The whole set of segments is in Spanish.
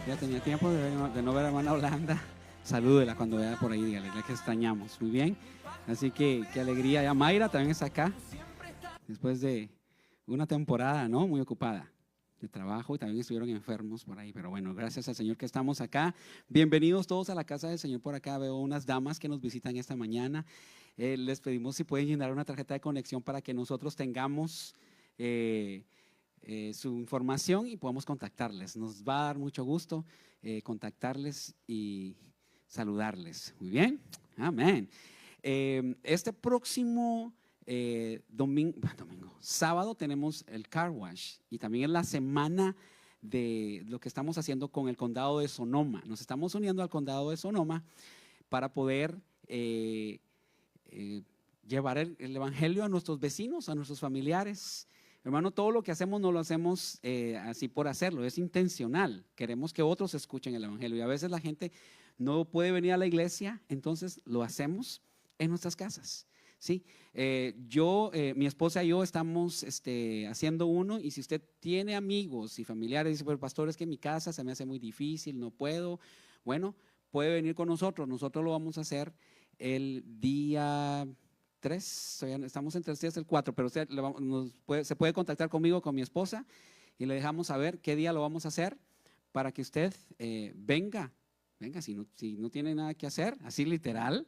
Ya tenía tiempo de no ver a hermana Holanda. Salúdela cuando vea por ahí, dígale que extrañamos. Muy bien. Así que qué alegría. Ya Mayra también está acá. Después de una temporada, ¿no? Muy ocupada de trabajo y también estuvieron enfermos por ahí. Pero bueno, gracias al Señor que estamos acá. Bienvenidos todos a la casa del Señor por acá. Veo unas damas que nos visitan esta mañana. Les pedimos si pueden llenar una tarjeta de conexión para que nosotros tengamos su información y podamos contactarles. Nos va a dar mucho gusto contactarles y saludarles. Muy bien, amén. Este próximo sábado tenemos el Car Wash y también es la semana de lo que estamos haciendo con el condado de Sonoma. Nos estamos uniendo al condado de Sonoma para poder llevar el evangelio a nuestros vecinos, a nuestros familiares. Hermano, todo lo que hacemos no lo hacemos así por hacerlo, es intencional. Queremos que otros escuchen el evangelio y a veces la gente no puede venir a la iglesia, entonces lo hacemos en nuestras casas. Sí, mi esposa y yo estamos haciendo uno, y si usted tiene amigos y familiares, dice, pero pastor, es que en mi casa se me hace muy difícil, no puedo. Bueno, puede venir con nosotros. Nosotros lo vamos a hacer el día 3, estamos entre el 3 y el 4, pero usted se puede contactar conmigo, con mi esposa, y le dejamos saber qué día lo vamos a hacer para que usted venga, si no tiene nada que hacer, así literal,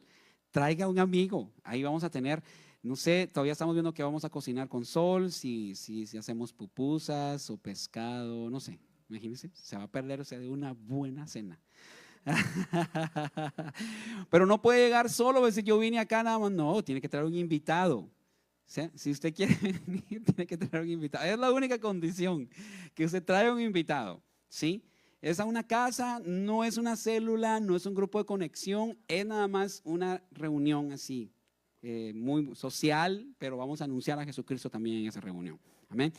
traiga un amigo. Ahí vamos a tener, no sé, todavía estamos viendo qué vamos a cocinar con Sol, si hacemos pupusas o pescado, no sé, imagínense, se va a perder usted de una buena cena. Pero no puede llegar solo, decir yo vine acá nada más, no, tiene que traer un invitado. Si usted quiere venir, tiene que traer un invitado. Es la única condición, que usted trae un invitado, ¿sí? Es a una casa, no es una célula, no es un grupo de conexión, es nada más una reunión así, muy social, pero vamos a anunciar a Jesucristo también en esa reunión. Amén.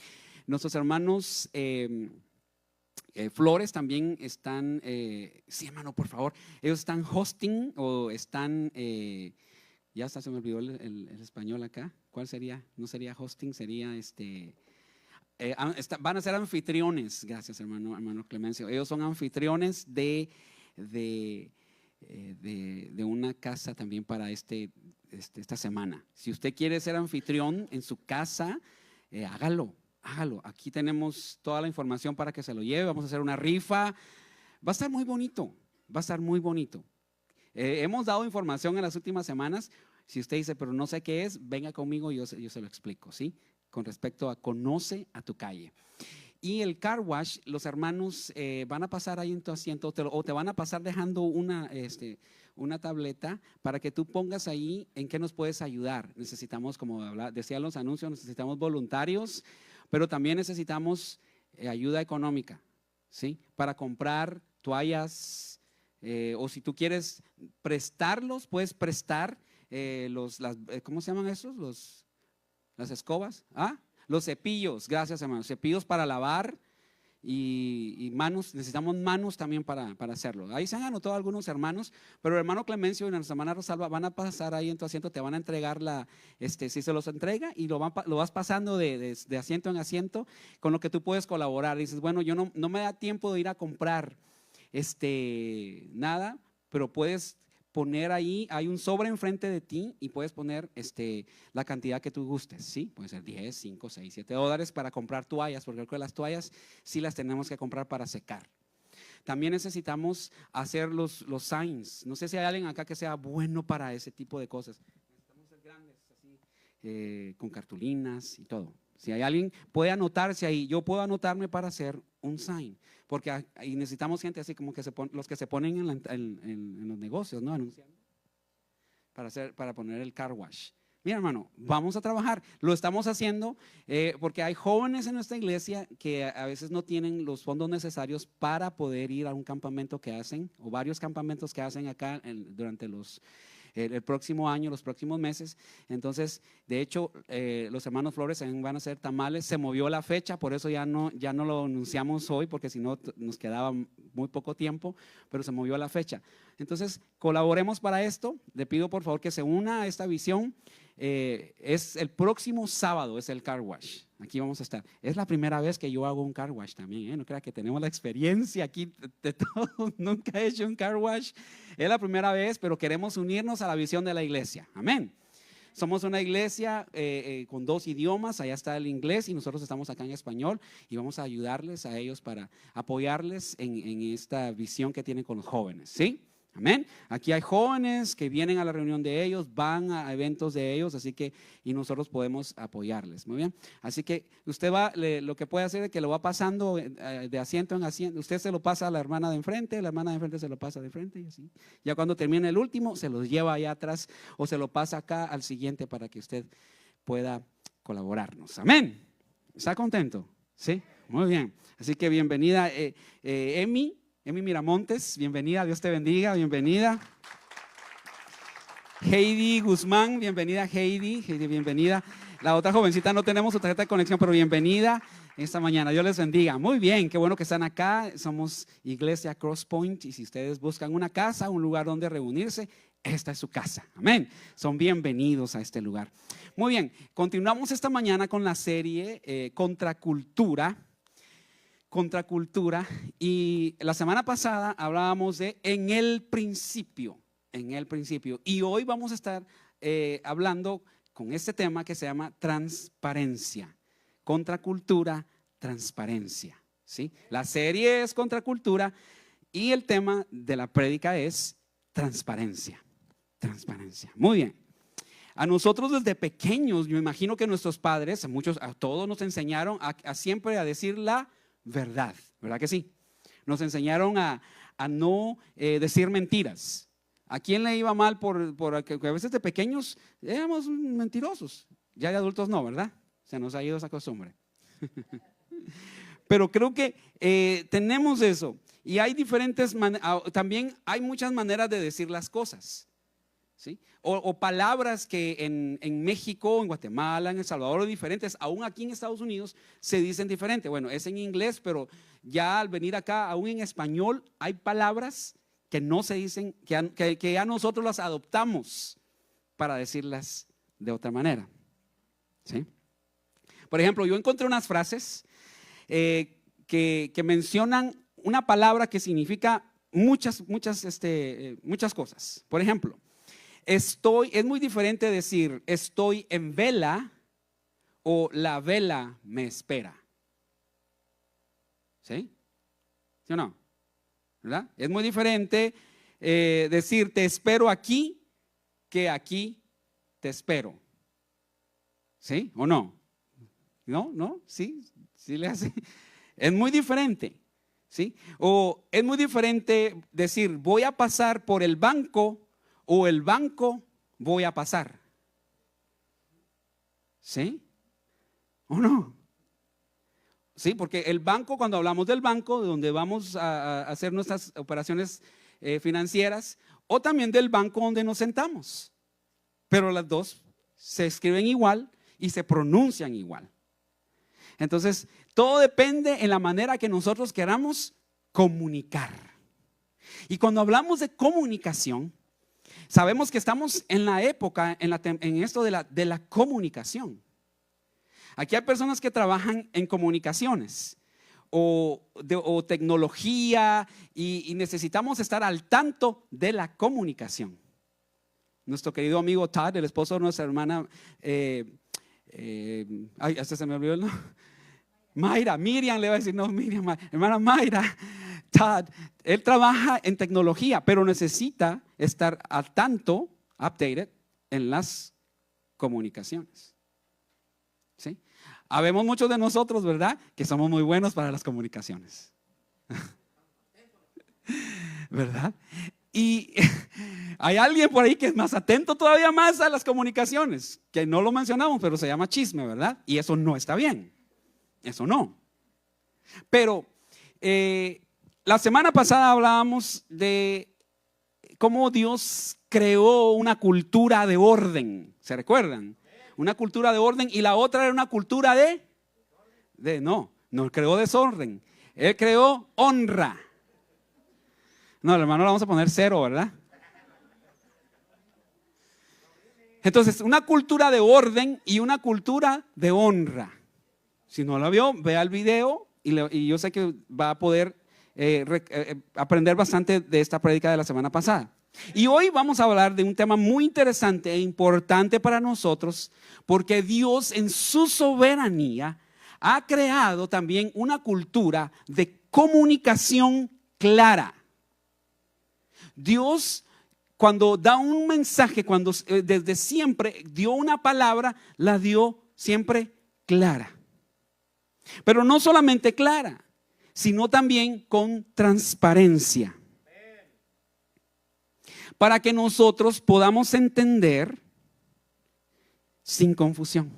Nuestros hermanos Flores también están, sí hermano, por favor, ellos están hosting o están, ya hasta se me olvidó el español acá. ¿Cuál sería? No sería hosting, sería van a ser anfitriones. Gracias hermano Clemencio. Ellos son anfitriones de una casa también para esta semana. Si usted quiere ser anfitrión en su casa, hágalo. Aquí tenemos toda la información para que se lo lleve. Vamos a hacer una rifa. Va a estar muy bonito. Va a estar muy bonito. Hemos dado información en las últimas semanas. Si usted dice, pero no sé qué es, venga conmigo, yo se lo explico, ¿sí? Con respecto a conoce a tu calle. Y el car wash, los hermanos van a pasar ahí en tu asiento o te van a pasar dejando una tableta para que tú pongas ahí en qué nos puedes ayudar. Necesitamos, como decían los anuncios, necesitamos voluntarios, pero también necesitamos ayuda económica, ¿sí? Para comprar toallas o si tú quieres prestarlos, puedes prestar ¿cómo se llaman esos? Las escobas, los cepillos, gracias hermanos, cepillos para lavar y manos, necesitamos manos también para hacerlo. Ahí se han anotado algunos hermanos, pero el hermano Clemencio y nuestra hermana Rosalba van a pasar ahí en tu asiento, te van a entregar si se los entrega y lo vas pasando de asiento en asiento, con lo que tú puedes colaborar. Dices, bueno, yo no me da tiempo de ir a comprar nada, pero puedes poner ahí, hay un sobre enfrente de ti y puedes poner la cantidad que tú gustes, ¿sí? Puede ser 10, 5, 6, 7 dólares para comprar toallas, porque creo que las toallas sí las tenemos que comprar para secar. También necesitamos hacer los signs. No sé si hay alguien acá que sea bueno para ese tipo de cosas. Necesitamos ser grandes, así, con cartulinas y todo. Si hay alguien, puede anotarse ahí. Yo puedo anotarme para hacer un sign, porque ahí necesitamos gente así como que los que se ponen en los negocios, ¿no? Anunciando para poner el car wash. Mira hermano, vamos a trabajar, lo estamos haciendo porque hay jóvenes en nuestra iglesia que a veces no tienen los fondos necesarios para poder ir a un campamento que hacen o varios campamentos que hacen acá durante el próximo año, los próximos meses. Entonces, de hecho, los hermanos Flores van a hacer tamales. Se movió la fecha, por eso ya no lo anunciamos hoy, porque si no nos quedaba muy poco tiempo, pero se movió la fecha. Entonces, colaboremos para esto. Le pido por favor que se una a esta visión. es el próximo sábado, es el car wash. Aquí vamos a estar. Es la primera vez que yo hago un car wash también, ¿eh? No crea que tenemos la experiencia aquí de todo. Nunca he hecho un car wash. Es la primera vez, pero queremos unirnos a la visión de la iglesia. Amén. Somos una iglesia con 2 idiomas, allá está el inglés y nosotros estamos acá en español y vamos a ayudarles a ellos para apoyarles en esta visión que tienen con los jóvenes, ¿sí? Amén. Aquí hay jóvenes que vienen a la reunión de ellos, van a eventos de ellos, así que y nosotros podemos apoyarles. Muy bien. Así que usted va, lo que puede hacer es que lo va pasando de asiento en asiento. Usted se lo pasa a la hermana de enfrente, la hermana de enfrente se lo pasa de enfrente y así. Ya cuando termine el último, se los lleva allá atrás o se lo pasa acá al siguiente para que usted pueda colaborarnos. Amén. ¿Está contento? Sí. Muy bien. Así que bienvenida, Emi Miramontes, bienvenida, Dios te bendiga, bienvenida. Heidi Guzmán, bienvenida Heidi, bienvenida. La otra jovencita no tenemos su tarjeta de conexión, pero bienvenida esta mañana, Dios les bendiga. Muy bien, qué bueno que están acá, somos Iglesia Crosspoint y si ustedes buscan una casa, un lugar donde reunirse, esta es su casa, amén. Son bienvenidos a este lugar. Muy bien, continuamos esta mañana con la serie Contracultura, y la semana pasada hablábamos de en el principio, y hoy vamos a estar hablando con este tema que se llama transparencia, contracultura, transparencia, ¿sí? La serie es contracultura y el tema de la prédica es transparencia, muy bien. A nosotros desde pequeños, yo imagino que nuestros padres, a todos nos enseñaron a siempre a decir la verdad, ¿verdad que sí? Nos enseñaron a no decir mentiras. ¿A quién le iba mal porque a veces de pequeños éramos mentirosos? Ya de adultos no, ¿verdad? Se nos ha ido esa costumbre. Pero creo que tenemos eso. Y hay también hay muchas maneras de decir las cosas, ¿sí? O palabras que en México, en Guatemala, en El Salvador, diferentes, aún aquí en Estados Unidos se dicen diferente. Bueno, es en inglés, pero ya al venir acá, aún en español, hay palabras que no se dicen, que ya nosotros las adoptamos para decirlas de otra manera, ¿sí? Por ejemplo, yo encontré unas frases que mencionan una palabra que significa muchas cosas. Por ejemplo, es muy diferente decir estoy en vela o la vela me espera. ¿Sí? ¿Sí o no? ¿Verdad? Es muy diferente decir te espero aquí que aquí te espero. ¿Sí o no? ¿No? ¿No? ¿Sí? ¿Sí le hace? Es muy diferente. ¿Sí? O es muy diferente decir voy a pasar por el banco o el banco voy a pasar. ¿Sí? ¿O no? Sí, porque el banco, cuando hablamos del banco, de donde vamos a hacer nuestras operaciones financieras, o también del banco donde nos sentamos. Pero las dos se escriben igual y se pronuncian igual. Entonces, todo depende en la manera que nosotros queramos comunicar. Y cuando hablamos de comunicación, sabemos que estamos en la época, en esto de la comunicación. Aquí hay personas que trabajan en comunicaciones o tecnología y necesitamos estar al tanto de la comunicación. Nuestro querido amigo Todd, el esposo de nuestra hermana, hasta se me olvidó el nombre. Miriam le va a decir, no, Miriam, hermana Mayra, Todd, él trabaja en tecnología, pero necesita estar al tanto, updated, en las comunicaciones. ¿Sí? Habemos muchos de nosotros, ¿verdad? Que somos muy buenos para las comunicaciones. ¿Verdad? Y hay alguien por ahí que es más atento todavía más a las comunicaciones, que no lo mencionamos, pero se llama chisme, ¿verdad? Y eso no está bien. Eso no. Pero la semana pasada hablábamos de cómo Dios creó una cultura de orden. ¿Se recuerdan? Una cultura de orden y la otra era una cultura no creó desorden. Él creó honra. No, hermano, le vamos a poner 0, ¿verdad? Entonces, una cultura de orden y una cultura de honra. Si no la vio, vea el video y yo sé que va a poder aprender bastante de esta prédica de la semana pasada. Y hoy vamos a hablar de un tema muy interesante e importante para nosotros, porque Dios en su soberanía ha creado también una cultura de comunicación clara. Dios, cuando da un mensaje, cuando desde siempre dio una palabra, la dio siempre clara. Pero no solamente clara, sino también con transparencia. Para que nosotros podamos entender sin confusión.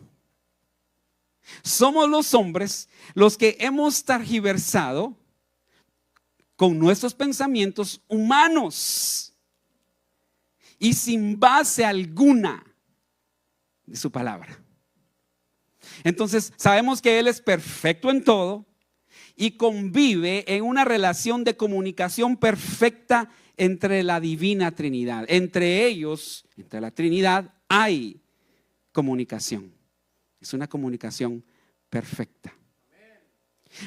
Somos los hombres los que hemos tergiversado con nuestros pensamientos humanos y sin base alguna de su palabra. Entonces sabemos que Él es perfecto en todo y convive en una relación de comunicación perfecta entre la divina Trinidad. Entre ellos, entre la Trinidad, hay comunicación. Es una comunicación perfecta.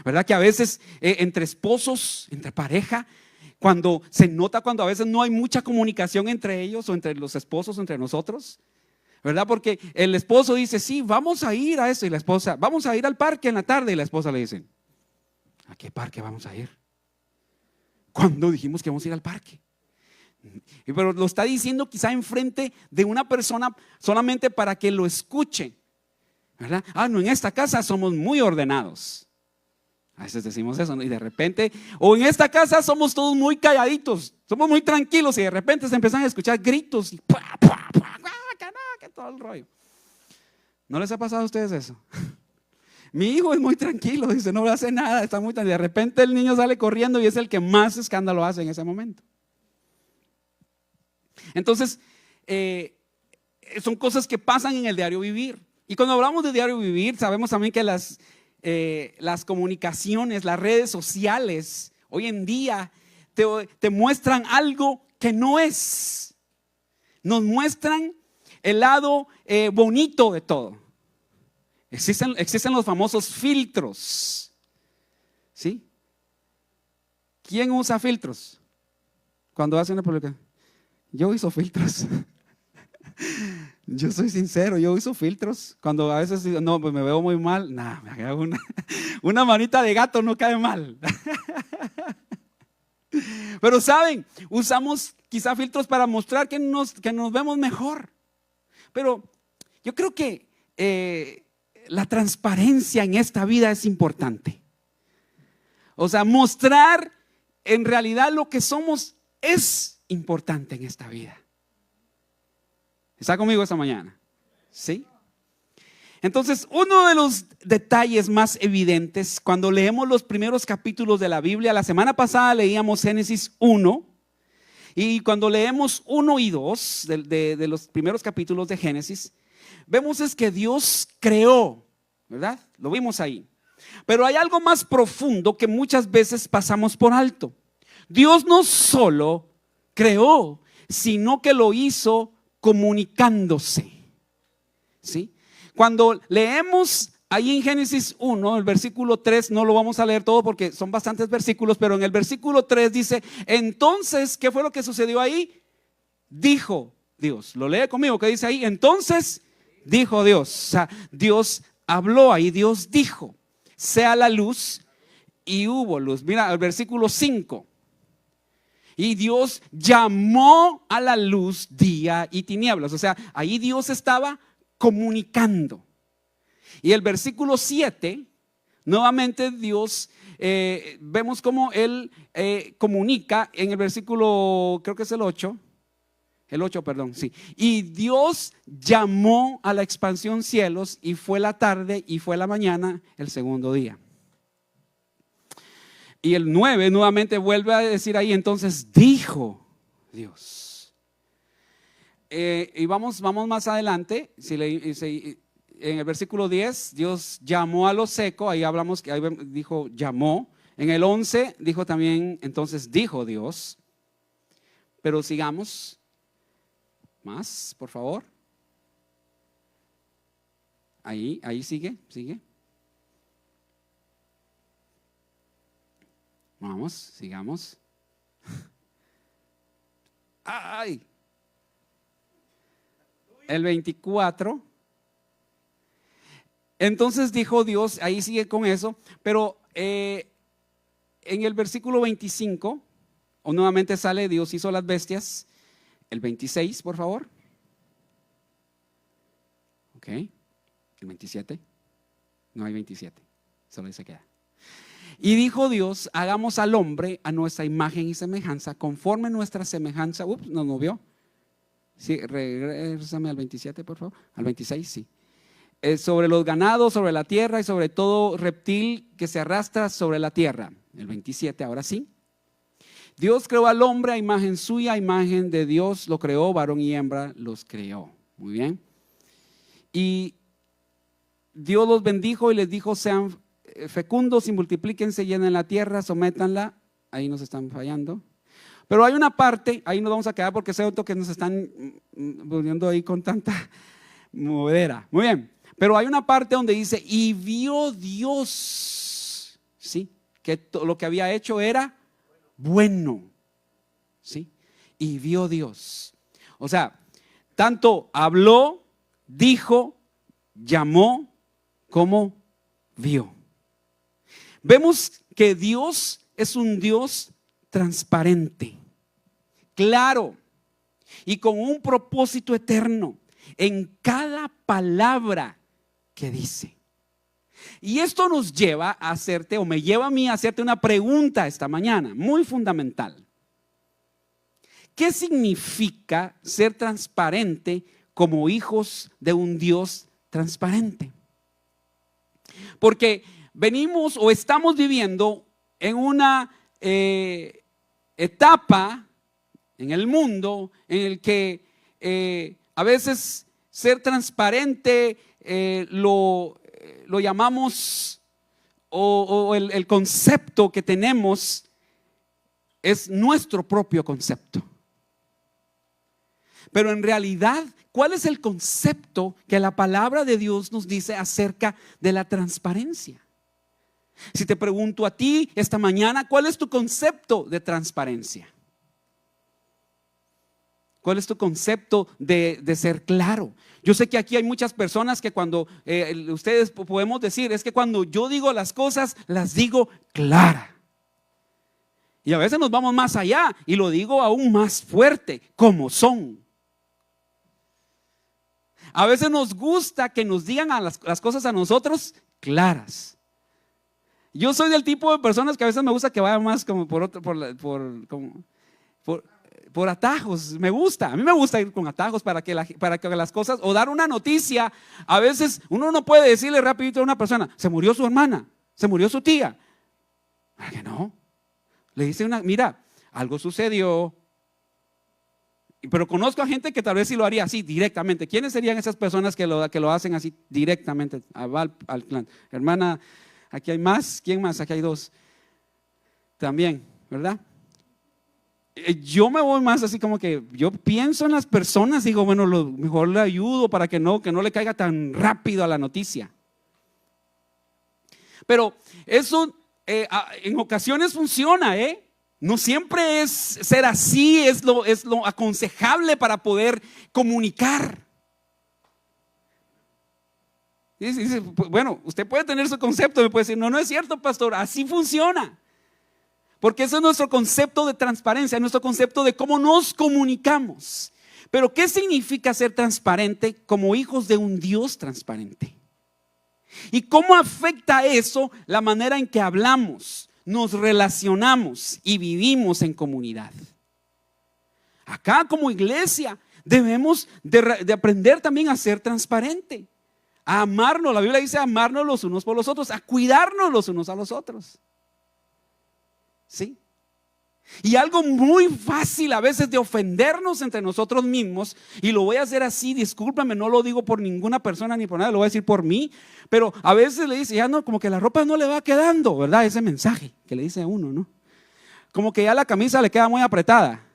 ¿Verdad que a veces entre esposos, entre pareja, cuando se nota cuando a veces no hay mucha comunicación entre ellos o entre los esposos, entre nosotros? ¿Verdad? Porque el esposo dice, sí, vamos a ir a eso, y la esposa, vamos a ir al parque en la tarde, y la esposa le dice, ¿a qué parque vamos a ir? ¿Cuándo dijimos que vamos a ir al parque? Pero lo está diciendo quizá enfrente de una persona solamente para que lo escuche, ¿verdad? No, en esta casa somos muy ordenados. A veces decimos eso, ¿no? Y de repente, o en esta casa somos todos muy calladitos, somos muy tranquilos, y de repente se empiezan a escuchar gritos y que todo el rollo. ¿No les ha pasado a ustedes eso? Mi hijo es muy tranquilo, dice, no hace nada, está muy tranquilo. De repente el niño sale corriendo y es el que más escándalo hace en ese momento. Entonces, son cosas que pasan en el diario vivir. Y cuando hablamos de diario vivir, sabemos también que las comunicaciones, las redes sociales, hoy en día te muestran algo que no es. Nos muestran el lado bonito de todo. Existen los famosos filtros. ¿Sí? ¿Quién usa filtros cuando hace una publicación? Yo uso filtros. Yo soy sincero, yo uso filtros. Cuando a veces no, pues me veo muy mal, me hago una manita de gato, no cae mal. Pero saben, usamos quizá filtros para mostrar que nos vemos mejor. Pero yo creo que la transparencia en esta vida es importante. O sea, mostrar en realidad lo que somos es importante en esta vida. ¿Está conmigo esta mañana? ¿Sí? Entonces, uno de los detalles más evidentes cuando leemos los primeros capítulos de la Biblia, la semana pasada leíamos Génesis 1, y cuando leemos 1 y 2 de los primeros capítulos de Génesis, vemos es que Dios creó, ¿verdad? Lo vimos ahí. Pero hay algo más profundo que muchas veces pasamos por alto. Dios no solo creó, sino que lo hizo comunicándose. ¿Sí? Cuando leemos ahí en Génesis 1, el versículo 3, no lo vamos a leer todo porque son bastantes versículos, pero en el versículo 3 dice, entonces, ¿qué fue lo que sucedió ahí? Dijo Dios. Lo lee conmigo, ¿qué dice ahí? Entonces, dijo Dios. O sea, Dios habló ahí, Dios dijo, sea la luz, y hubo luz. Mira, el versículo 5. Y Dios llamó a la luz día y tinieblas. O sea, ahí Dios estaba comunicando. Y el versículo 7, nuevamente Dios, vemos cómo Él comunica en el versículo, creo que es el 8, perdón, sí. Y Dios llamó a la expansión cielos, y fue la tarde y fue la mañana el segundo día. Y el 9 nuevamente vuelve a decir ahí, entonces dijo Dios. Y vamos más adelante, en el versículo 10, Dios llamó a lo seco, ahí hablamos que ahí dijo llamó. En el 11 dijo también, entonces dijo Dios. Pero sigamos más, por favor. Ahí sigue. Vamos, sigamos. ¡Ay! El 24. Entonces dijo Dios, ahí sigue con eso, pero en el versículo 25, o nuevamente sale, Dios hizo las bestias. El 26, por favor. Ok. El 27. No hay 27, solo ahí se queda. Y dijo Dios, hagamos al hombre a nuestra imagen y semejanza, conforme nuestra semejanza. Ups, no movió. Sí, regrésame al 27, por favor. Al 26, sí. Sobre los ganados, sobre la tierra y sobre todo reptil que se arrastra sobre la tierra. El 27, ahora sí. Dios creó al hombre a imagen suya, a imagen de Dios lo creó, varón y hembra los creó. Muy bien. Y Dios los bendijo y les dijo, sean fecundos y multiplíquense, llenen la tierra, sométanla. Ahí nos están fallando. Pero hay una parte, ahí nos vamos a quedar porque sé que nos están poniendo ahí con tanta movedera. Muy bien, pero hay una parte donde dice, y vio Dios, ¿sí? Que lo que había hecho era bueno, ¿sí? Y vio Dios. O sea, tanto habló, dijo, llamó, como vio. Vemos que Dios es un Dios transparente, claro, y con un propósito eterno en cada palabra que dice. Y esto nos lleva a hacerte, o me lleva a mí a hacerte una pregunta esta mañana, muy fundamental. ¿Qué significa ser transparente como hijos de un Dios transparente? Porque venimos o estamos viviendo en una etapa en el mundo en el que a veces ser transparente lo llamamos o el concepto que tenemos es nuestro propio concepto. Pero en realidad, ¿cuál es el concepto que la palabra de Dios nos dice acerca de la transparencia? Si te pregunto a ti esta mañana, ¿cuál es tu concepto de transparencia? ¿Cuál es tu concepto de ser claro? Yo sé que aquí hay muchas personas que cuando ustedes podemos decir, es que cuando yo digo las cosas, las digo claras. Y a veces nos vamos más allá y lo digo aún más fuerte, como son. A veces nos gusta que nos digan las cosas a nosotros claras. Yo soy del tipo de personas que a veces me gusta que vaya más como por atajos. Me gusta, a mí me gusta ir con atajos para que las cosas, o dar una noticia. A veces uno no puede decirle rapidito a una persona, se murió su hermana, se murió su tía. ¿Para qué no? Le dice mira, algo sucedió. Pero conozco a gente que tal vez sí lo haría así directamente. ¿Quiénes serían esas personas que lo hacen así directamente al clan? Hermana, aquí hay más. ¿Quién más? Aquí hay dos. También, ¿verdad? Yo me voy más así como que yo pienso en las personas, digo, bueno, mejor le ayudo para que no le caiga tan rápido a la noticia. Pero eso en ocasiones funciona, no siempre es ser así, es lo aconsejable para poder comunicar. Dice, bueno, usted puede tener su concepto, me puede decir, no es cierto, pastor, así funciona. Porque ese es nuestro concepto de transparencia, nuestro concepto de cómo nos comunicamos. Pero ¿qué significa ser transparente como hijos de un Dios transparente? ¿Y cómo afecta eso la manera en que hablamos, nos relacionamos y vivimos en comunidad? Acá como iglesia debemos de aprender también a ser transparente, a amarnos. La Biblia dice amarnos los unos por los otros, a cuidarnos los unos a los otros. ¿Sí? Y algo muy fácil a veces de ofendernos entre nosotros mismos, y lo voy a hacer así, discúlpame, no lo digo por ninguna persona ni por nada, lo voy a decir por mí, pero a veces le dice, ya no, como que la ropa no le va quedando, ¿verdad? Ese mensaje que le dice a uno, ¿no? Como que ya la camisa le queda muy apretada.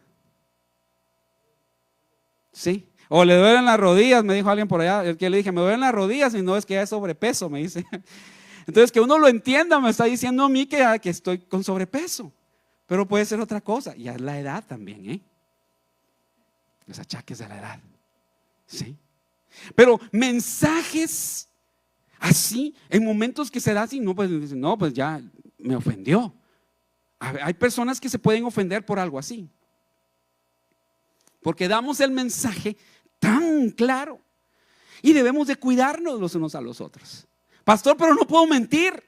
¿Sí? O le duelen las rodillas, me dijo alguien por allá. El que le dije, me duelen las rodillas, y no, es que ya es sobrepeso, me dice. Entonces, que uno lo entienda, me está diciendo a mí que estoy con sobrepeso. Pero puede ser otra cosa. Y es la edad también, los achaques de la edad. ¿Sí? Pero mensajes así, en momentos que se da así, no, pues ya me ofendió. Hay personas que se pueden ofender por algo así. Porque damos el mensaje tan claro. Y debemos de cuidarnos los unos a los otros. Pastor, pero no puedo mentir.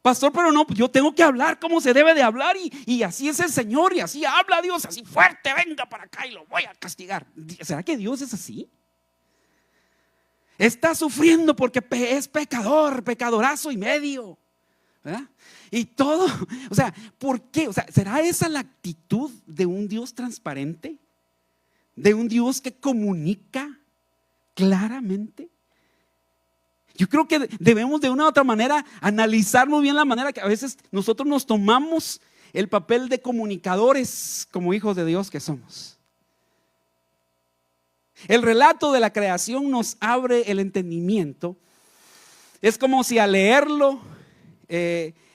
Pastor, pero no, yo tengo que hablar como se debe de hablar, y así es el Señor, y así habla Dios, así fuerte, venga para acá y lo voy a castigar. ¿Será que Dios es así? Está sufriendo porque es pecador, pecadorazo y medio, ¿verdad? Y todo, o sea, ¿por qué? O sea, ¿será esa la actitud de un Dios transparente? ¿De un Dios que comunica claramente? Yo creo que debemos de una u otra manera analizar muy bien la manera que a veces nosotros nos tomamos el papel de comunicadores como hijos de Dios que somos. El relato de la creación nos abre el entendimiento. Es como si al leerlo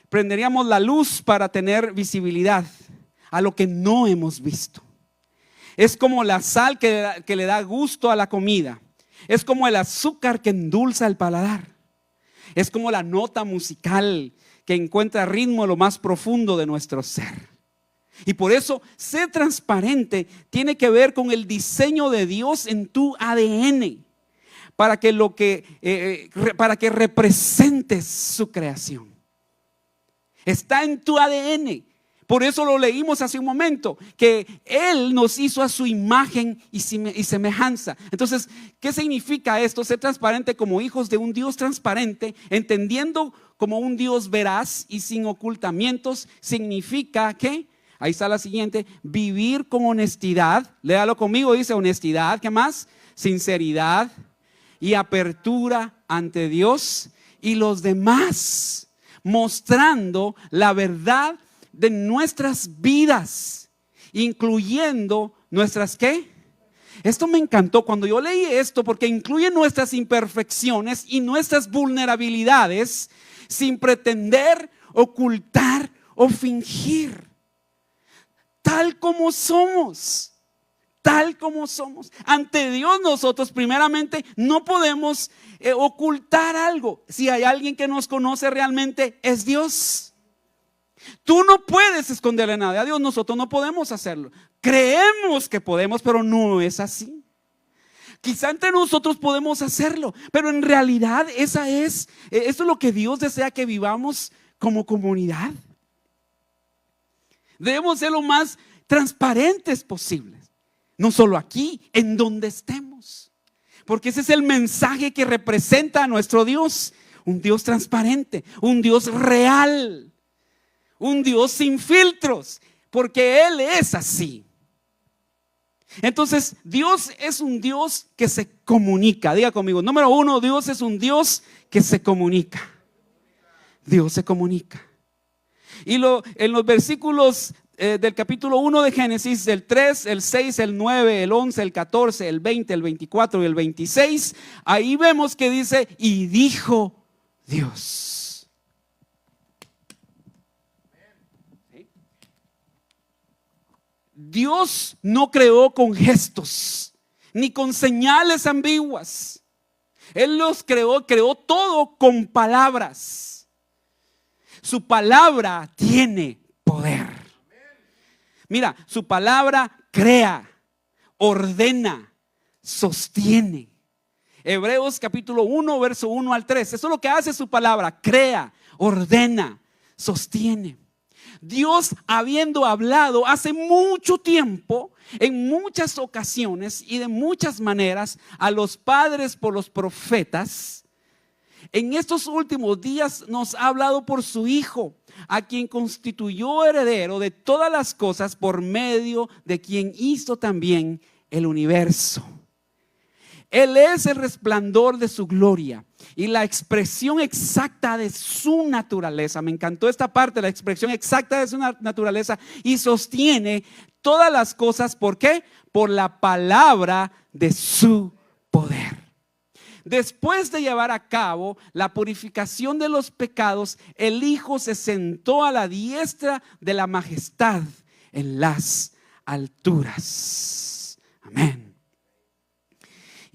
prenderíamos la luz para tener visibilidad a lo que no hemos visto. Es como la sal que le da gusto a la comida. Es como el azúcar que endulza el paladar. Es como la nota musical que encuentra ritmo en lo más profundo de nuestro ser. Y por eso ser transparente tiene que ver con el diseño de Dios en tu ADN, para que representes su creación. Está en tu ADN. Por eso lo leímos hace un momento, que Él nos hizo a su imagen y semejanza. Entonces, ¿qué significa esto? Ser transparente como hijos de un Dios transparente, entendiendo como un Dios veraz y sin ocultamientos, significa que, ahí está la siguiente, vivir con honestidad. Léalo conmigo, dice honestidad, ¿qué más? Sinceridad y apertura ante Dios y los demás, mostrando la verdad de nuestras vidas, incluyendo nuestras ¿qué? Esto me encantó cuando yo leí esto, porque incluye nuestras imperfecciones y nuestras vulnerabilidades sin pretender ocultar o fingir. Tal como somos, tal como somos. Ante Dios nosotros primeramente no podemos ocultar algo. Si hay alguien que nos conoce realmente es Dios. Tú no puedes esconderle nada a Dios, nosotros no podemos hacerlo. Creemos que podemos, pero no es así. Quizá entre nosotros podemos hacerlo, pero en realidad eso es lo que Dios desea que vivamos como comunidad. Debemos ser lo más transparentes posibles, no solo aquí, en donde estemos, porque ese es el mensaje que representa a nuestro Dios, un Dios transparente, un Dios real. Un Dios sin filtros, porque Él es así. Entonces, Dios es un Dios que se comunica. Diga conmigo, número uno, Dios es un Dios que se comunica. Dios se comunica. Y en los versículos del capítulo 1 de Génesis, el 3, el 6, el 9, el 11, el 14, el 20, el 24 y el 26, ahí vemos que dice, y dijo Dios. Dios no creó con gestos ni con señales ambiguas. Él los creó todo con palabras. Su palabra tiene poder. Mira, su palabra crea, ordena, sostiene. Hebreos capítulo 1, verso 1 al 3. Eso es lo que hace su palabra: crea, ordena, sostiene. Dios, habiendo hablado hace mucho tiempo, en muchas ocasiones y de muchas maneras a los padres por los profetas, en estos últimos días nos ha hablado por su Hijo, a quien constituyó heredero de todas las cosas, por medio de quien hizo también el universo. Él es el resplandor de su gloria y la expresión exacta de su naturaleza. Me encantó esta parte, la expresión exacta de su naturaleza, y sostiene todas las cosas. ¿Por qué? Por la palabra de su poder. Después de llevar a cabo la purificación de los pecados, el Hijo se sentó a la diestra de la majestad en las alturas. Amén.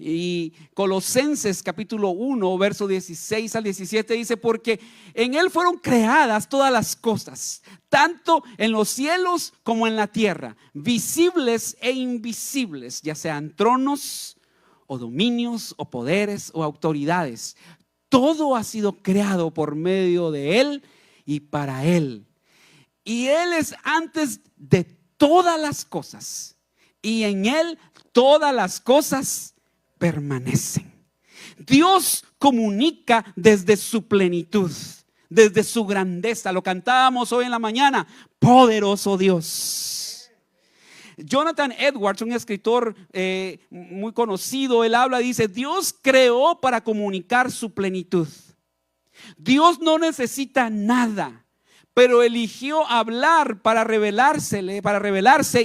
Y Colosenses capítulo 1, verso 16 al 17 dice: porque en Él fueron creadas todas las cosas, tanto en los cielos como en la tierra, visibles e invisibles, ya sean tronos o dominios o poderes o autoridades. Todo ha sido creado por medio de Él y para Él. Y Él es antes de todas las cosas, y en Él todas las cosas permanecen. Dios comunica desde su plenitud, desde su grandeza. Lo cantábamos hoy en la mañana: poderoso Dios. Jonathan Edwards, un escritor muy conocido, él habla, dice: Dios creó para comunicar su plenitud. Dios no necesita nada, pero eligió hablar para revelarse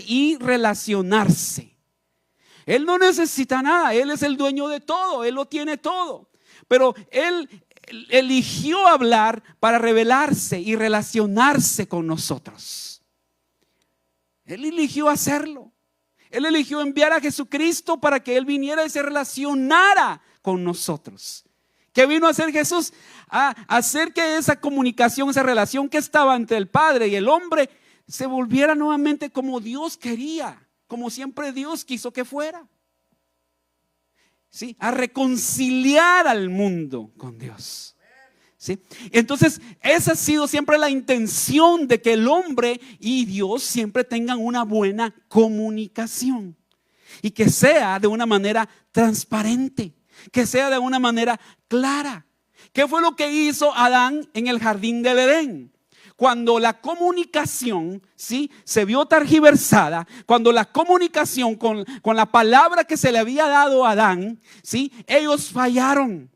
y relacionarse. Él no necesita nada, Él es el dueño de todo, Él lo tiene todo. Pero Él eligió hablar para revelarse y relacionarse con nosotros. Él eligió hacerlo. Él eligió enviar a Jesucristo para que Él viniera y se relacionara con nosotros. ¿Qué vino a hacer Jesús? A hacer que esa comunicación, esa relación que estaba entre el Padre y el hombre, se volviera nuevamente como Dios quería, como siempre Dios quiso que fuera. ¿Sí? A reconciliar al mundo con Dios. ¿Sí? Entonces, esa ha sido siempre la intención, de que el hombre y Dios siempre tengan una buena comunicación, y que sea de una manera transparente, que sea de una manera clara. ¿Qué fue lo que hizo Adán en el jardín del Edén? Cuando la comunicación, ¿sí?, se vio tergiversada, cuando la comunicación con la palabra que se le había dado a Adán, ¿sí?, ellos fallaron.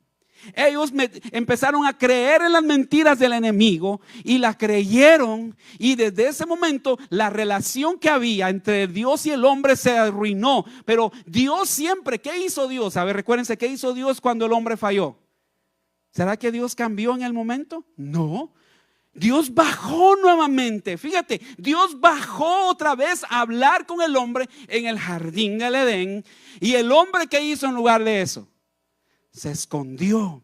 Ellos empezaron a creer en las mentiras del enemigo y la creyeron, y desde ese momento la relación que había entre Dios y el hombre se arruinó. Pero Dios siempre, ¿qué hizo Dios? A ver, recuérdense, ¿qué hizo Dios cuando el hombre falló? ¿Será que Dios cambió en el momento? No. Dios bajó nuevamente, fíjate, Dios bajó otra vez a hablar con el hombre en el jardín del Edén. ¿Y el hombre qué hizo en lugar de eso? Se escondió.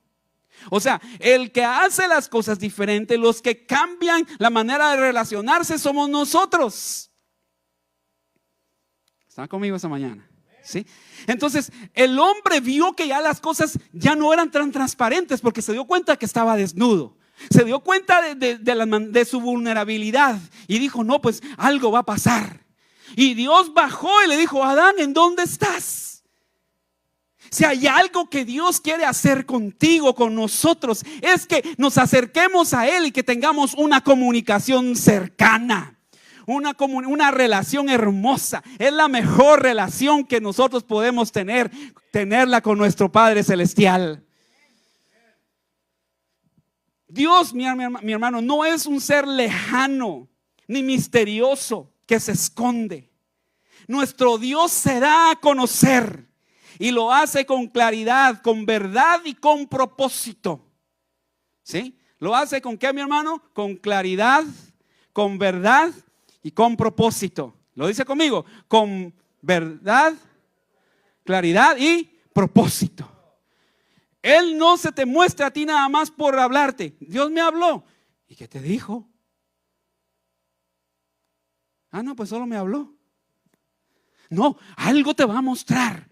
O sea, el que hace las cosas diferentes, los que cambian la manera de relacionarse, somos nosotros. ¿Están conmigo esta mañana? ¿Sí? Entonces el hombre vio que ya las cosas ya no eran tan transparentes, porque se dio cuenta que estaba desnudo. Se dio cuenta de su vulnerabilidad y dijo: no, pues algo va a pasar. Y Dios bajó y le dijo: Adán, ¿en dónde estás? Si hay algo que Dios quiere hacer contigo, con nosotros, es que nos acerquemos a Él y que tengamos una comunicación cercana, una relación hermosa. Es la mejor relación que nosotros podemos tenerla con nuestro Padre Celestial. Dios, mi hermano, no es un ser lejano ni misterioso que se esconde. Nuestro Dios se da a conocer y lo hace con claridad, con verdad y con propósito. ¿Sí? ¿Lo hace con qué, mi hermano? Con claridad, con verdad y con propósito. ¿Lo dice conmigo? Con verdad, claridad y propósito. Él no se te muestra a ti nada más por hablarte. Dios me habló. ¿Y qué te dijo? No, pues solo me habló. No, algo te va a mostrar.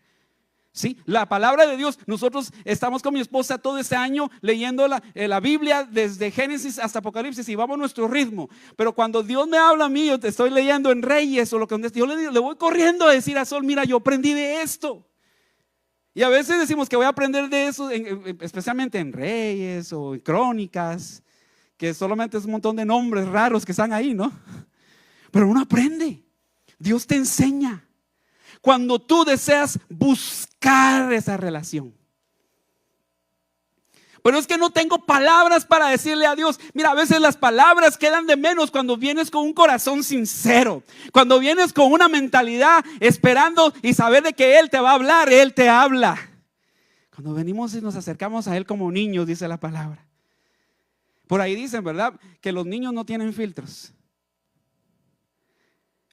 ¿Sí? La palabra de Dios. Nosotros estamos con mi esposa todo este año leyendo la Biblia desde Génesis hasta Apocalipsis, y vamos a nuestro ritmo. Pero cuando Dios me habla a mí, yo te estoy leyendo en Reyes o lo que yo le voy corriendo a decir a Sol: mira, yo aprendí de esto. Y a veces decimos que voy a aprender de eso, especialmente en Reyes o en Crónicas, que solamente es un montón de nombres raros que están ahí, ¿no? Pero uno aprende. Dios te enseña. cuando tú deseas buscar esa relación. Pero es que no tengo palabras para decirle a Dios. Mira, a veces las palabras quedan de menos cuando vienes con un corazón sincero. Cuando vienes con una mentalidad esperando y saber de que Él te va a hablar, Él te habla. Cuando venimos y nos acercamos a Él como niños, dice la palabra. Por ahí dicen, ¿verdad? Que los niños no tienen filtros.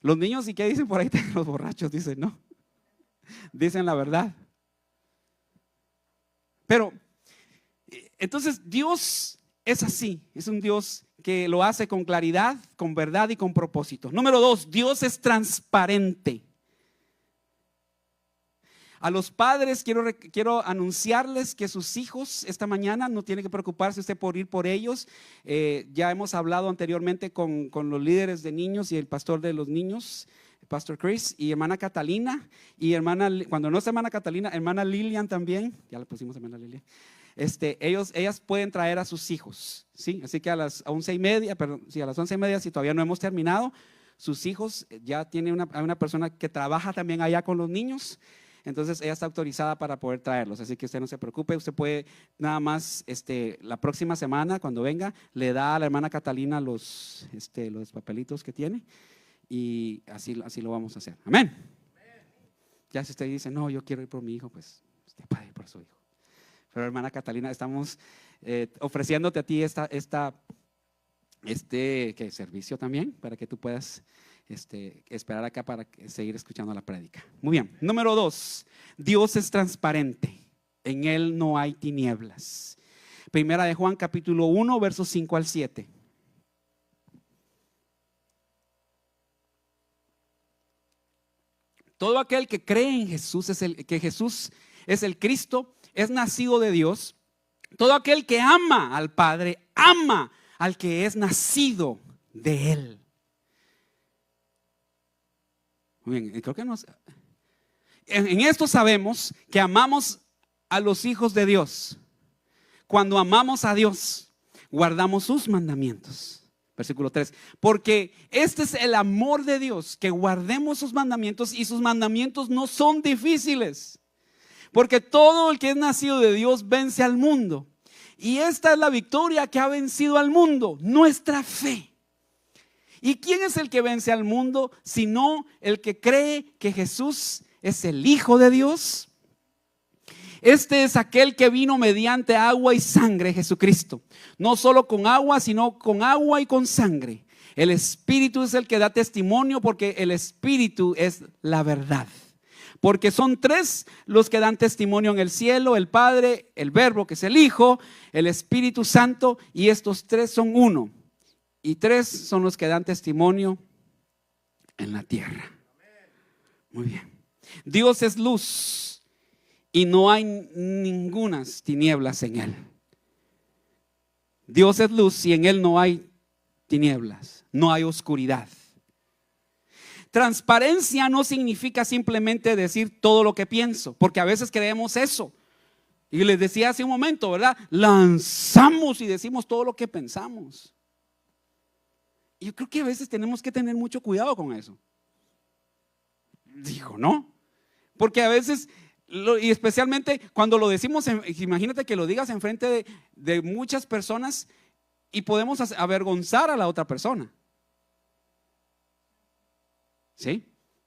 Los niños, ¿y qué dicen por ahí? Los borrachos dicen, no. Dicen la verdad. Pero entonces Dios es así, es un Dios que lo hace con claridad, con verdad y con propósito. Número 2, Dios es transparente. A los padres quiero anunciarles que sus hijos esta mañana no tiene que preocuparse usted por ir por ellos. Ya hemos hablado anteriormente con los líderes de niños y el pastor de los niños, Pastor Chris y hermana Catalina. Y cuando no es hermana Catalina, hermana Lilian también. Ya le pusimos hermana Lilian. Ellas pueden traer a sus hijos, ¿sí? Así que a las 11:30, si todavía no hemos terminado, sus hijos ya tienen una persona que trabaja también allá con los niños. Entonces ella está autorizada para poder traerlos, así que usted no se preocupe. Usted puede nada más la próxima semana cuando venga, le da a la hermana Catalina los papelitos que tiene y así lo vamos a hacer. Amén. Ya si usted dice, no, yo quiero ir por mi hijo, pues usted puede ir por su hijo. Pero hermana Catalina, estamos ofreciéndote a ti ¿qué servicio también para que tú puedas esperar acá para seguir escuchando la prédica. Muy bien. Número 2, Dios es transparente, en Él no hay tinieblas. Primera de Juan capítulo 1 versos 5 al 7. Todo aquel que cree en Jesús que Jesús es el Cristo, es nacido de Dios. Todo aquel que ama al Padre, ama al que es nacido de Él. Muy bien, creo que en esto sabemos que amamos a los hijos de Dios. Cuando amamos a Dios, guardamos sus mandamientos. Versículo 3, porque este es el amor de Dios, que guardemos sus mandamientos, y sus mandamientos no son difíciles. Porque todo el que es nacido de Dios vence al mundo. Y esta es la victoria que ha vencido al mundo, nuestra fe. ¿Y quién es el que vence al mundo? Sino el que cree que Jesús es el Hijo de Dios. Este es aquel que vino mediante agua y sangre, Jesucristo. No solo con agua, sino con agua y con sangre. El Espíritu es el que da testimonio, porque el Espíritu es la verdad. Porque son 3 los que dan testimonio en el cielo: el Padre, el Verbo, que es el Hijo, el Espíritu Santo, y estos 3 son uno. Y 3 son los que dan testimonio en la tierra. Muy bien. Dios es luz y no hay ningunas tinieblas en Él. Dios es luz y en Él no hay tinieblas, no hay oscuridad. Transparencia no significa simplemente decir todo lo que pienso, porque a veces creemos eso. Y les decía hace un momento, ¿verdad? Lanzamos y decimos todo lo que pensamos. Y yo creo que a veces tenemos que tener mucho cuidado con eso. Digo, ¿no? Porque a veces, y especialmente cuando lo decimos, imagínate que lo digas enfrente de muchas personas y podemos avergonzar a la otra persona. ¿Sí?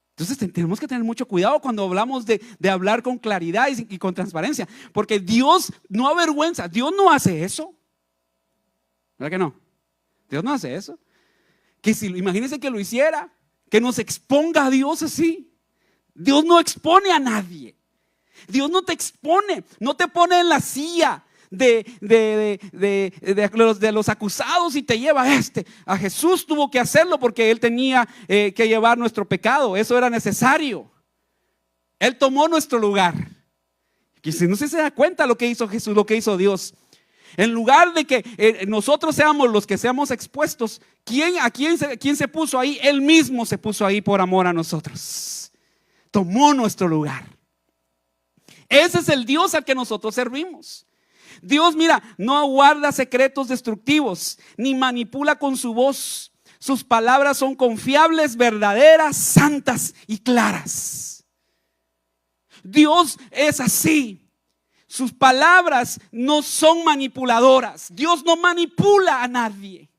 Entonces tenemos que tener mucho cuidado cuando hablamos de hablar con claridad y con transparencia, porque Dios no avergüenza. Dios no hace eso. ¿Verdad que no? Dios no hace eso. Que si imagínense que lo hiciera, que nos exponga a Dios así. Dios no expone a nadie. Dios no te expone, no te pone en la silla de los acusados y te lleva a Jesús tuvo que hacerlo porque Él tenía que llevar nuestro pecado. Eso era necesario. Él tomó nuestro lugar. Y si no se da cuenta lo que hizo Jesús, lo que hizo Dios, en lugar de que nosotros seamos los que seamos expuestos, ¿quién se puso ahí? Él mismo se puso ahí por amor a nosotros. Tomó nuestro lugar. Ese es el Dios al que nosotros servimos. Dios, mira, no guarda secretos destructivos, ni manipula con su voz. Sus palabras son confiables, verdaderas, santas y claras. Dios es así. Sus palabras no son manipuladoras. Dios no manipula a nadie.